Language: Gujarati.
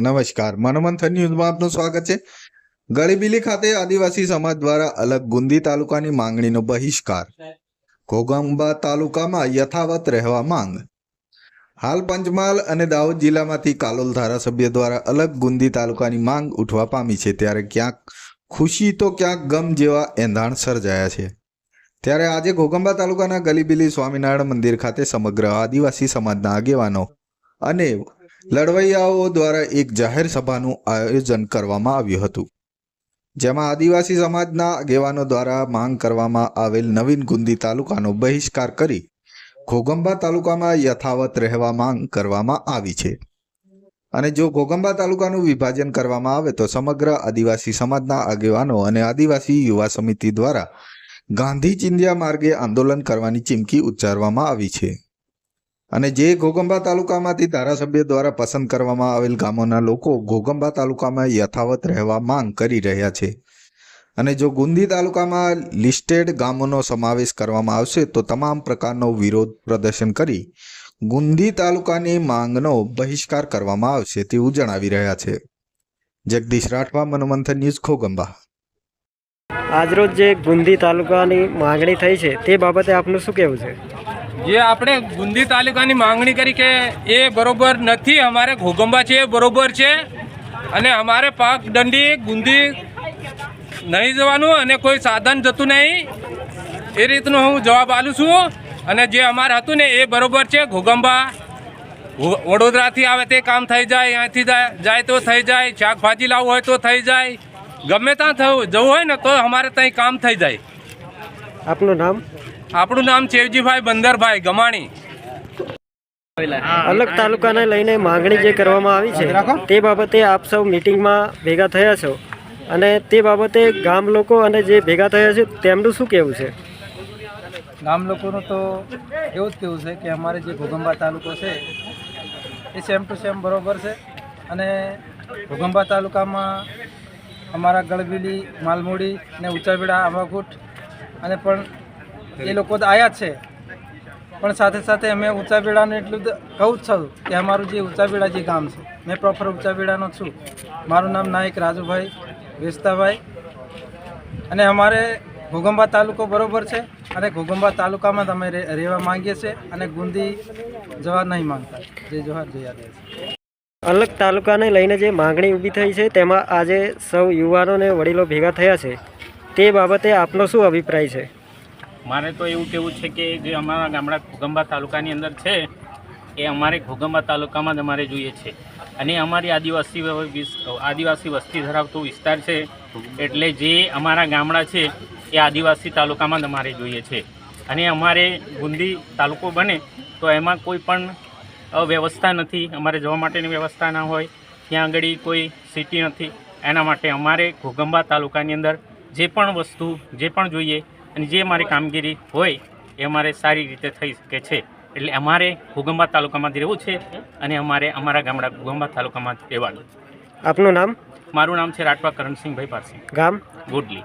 નમસ્કાર, મનોમંથન ન્યૂઝમાં આપનું સ્વાગત છે। ગળીબીલી ખાતે આદિવાસી સમાજ દ્વારા અલગ ગુંદી તાલુકાની માંગણીનો બહિષ્કાર। ઘોઘંબા તાલુકામાં યથાવત રહેવા માંગ। હાલ પંચમહાલ અને દાહોદ જિલ્લામાંથી કાલોલ ધારાસભ્ય દ્વારા અલગ ગુંદી તાલુકાની માંગ ઉઠવા પામી છે, ત્યારે ક્યાંક ખુશી તો ક્યાંક ગમ જેવા એંધાણ સર્જાયા છે। ત્યારે આજે ઘોઘંબા તાલુકાના ગલીબીલી સ્વામિનારાયણ મંદિર ખાતે સમગ્ર આદિવાસી સમાજના આગેવાનો અને લડવૈયાઓ દ્વારા એક જાહેર સભાનું આયોજન કરવામાં આવ્યું હતું, જેમાં આદિવાસી સમાજના આગેવાનો દ્વારા માંગ કરવામાં આવેલ નવીન ગુંદી તાલુકાનો બહિષ્કાર કરી ઘોઘંબા તાલુકામાં યથાવત રહેવા માંગ કરવામાં આવી છે। અને જો ઘોઘંબા તાલુકાનું વિભાજન કરવામાં આવે તો સમગ્ર આદિવાસી સમાજના આગેવાનો અને આદિવાસી યુવા સમિતિ દ્વારા ગાંધી ચિંધ્યા માર્ગે આંદોલન કરવાની ચીમકી ઉચ્ચારવામાં આવી છે। અને જે ઘોઘંબા તાલુકામાંથી ધારાસભ્ય દ્વારા પસંદ કરવામાં આવેલ ગામોના લોકો ઘોઘંબા તાલુકામાં યથાવત રહેવા માંગ કરી રહ્યા છે। અને જો ગુંદી તાલુકામાં લિસ્ટેડ ગામોનો સમાવેશ કરવામાં આવશે તો તમામ પ્રકારનો વિરોધ પ્રદર્શન કરી ગુંદી તાલુકાની માંગનો બહિષ્કાર કરવામાં આવશે તેવું જણાવી રહ્યા છે। જગદીશ રાઠવા, મનોમંથન ન્યૂઝ, ઘોઘંબા। આજરોજ જે ગુંદી તાલુકાની માંગણી થઈ છે તે બાબતે આપનું શું કહેવું છે? જે આપણે ગુંદી તાલુકાની માંગણી કરી કે એ બરોબર નથી, અમારે ઘોઘંબા છે એ બરોબર છે અને અમારે પાક દંડી ગુંદી નહીં જવાનું અને કોઈ સાધન જતું નહીં, એ રીતનો હું જવાબ આલું છું। અને જે અમારે હતું ને એ બરોબર છે। ઘોઘંબા વડોદરાથી આવે તે કામ થઈ જાય, અહીંથી જાય તો થઈ જાય, શાકભાજી લાવવું હોય તો થઈ જાય, ગમે ત્યાં જવું હોય ને તો અમારે ત્યાં કામ થઈ જાય। આપનું નામ? આપણું નામ ચેવજીભાઈ બંદરભાઈ ગમાણી। અલગ તાલુકાને લઈને માંગણી જે કરવામાં આવી છે તે બાબતે આપ સૌ મિટિંગમાં ભેગા થયા છો અને તે બાબતે ગામ લોકો અને જે ભેગા થયા છે તેમનું શું કહેવું છે? ગામ લોકોનું તો એવું જ કહેવું છે કે અમારે જે ઘોઘંબા તાલુકો છે એ સેમ ટુ સેમ બરોબર છે અને ઘોઘંબા તાલુકામાં અમારા ગળબીલી, માલમોડી ને ઊંચાબેડા, આંબાકુટ અને પણ એ લોકો તો આવ્યા જ છે, પણ સાથે સાથે અમે ઊંચાબેડાનું એટલું કહું જ છું કે અમારું જે ઊંચાબેડા જે ગામ છે, મેં પ્રોપર ઊંચાબેડાનો જ છું। મારું નામ નાયક રાજુભાઈ વેસ્તાભાઈ અને અમારે ઘોઘંબા તાલુકો બરોબર છે અને ઘોઘંબા તાલુકામાં જ અમે રહેવા માંગીએ છીએ અને ગુંદી જવા નહીં માંગતા। જે જોહાર જઈ આવ્યા છે। અલગ તાલુકાને લઈને જે માંગણી ઊભી થઈ છે તેમાં આજે સૌ યુવાનો અને વડીલો ભેગા થયા છે, તે બાબતે આપનો શું અભિપ્રાય છે? મારે તો એવું કહેવું છે કે જે અમારા ગામડા ઘોઘંબા તાલુકાની અંદર છે એ અમારે ઘોઘંબા તાલુકામાં જ અમારે જોઈએ છે અને અમારી આદિવાસી વસ્તી ધરાવતો વિસ્તાર છે, એટલે જે અમારા ગામડા છે એ આદિવાસી તાલુકામાં જ અમારે જોઈએ છે। અને અમારે ગુંદી તાલુકો બને તો એમાં કોઈ પણ વ્યવસ્થા નથી, અમારે જવા માટેની વ્યવસ્થા ના હોય, ત્યાં આગળ કોઈ સિટી નથી, એના માટે અમારે ઘોઘંબા તાલુકાની અંદર જે પણ વસ્તુ જે પણ જોઈએ અને જે અમારી કામગીરી હોય એ અમારે સારી રીતે થઈ શકે છે, એટલે અમારે ઘોઘંબા તાલુકામાં જ રહેવું છે અને અમારે અમારા ગામડા ઘોઘંબા તાલુકામાં જ રહેવાનું। આપનું નામ? મારું નામ છે રાઠવા કરણસિંહભાઈ પારસી, ગામ? ગોડલી।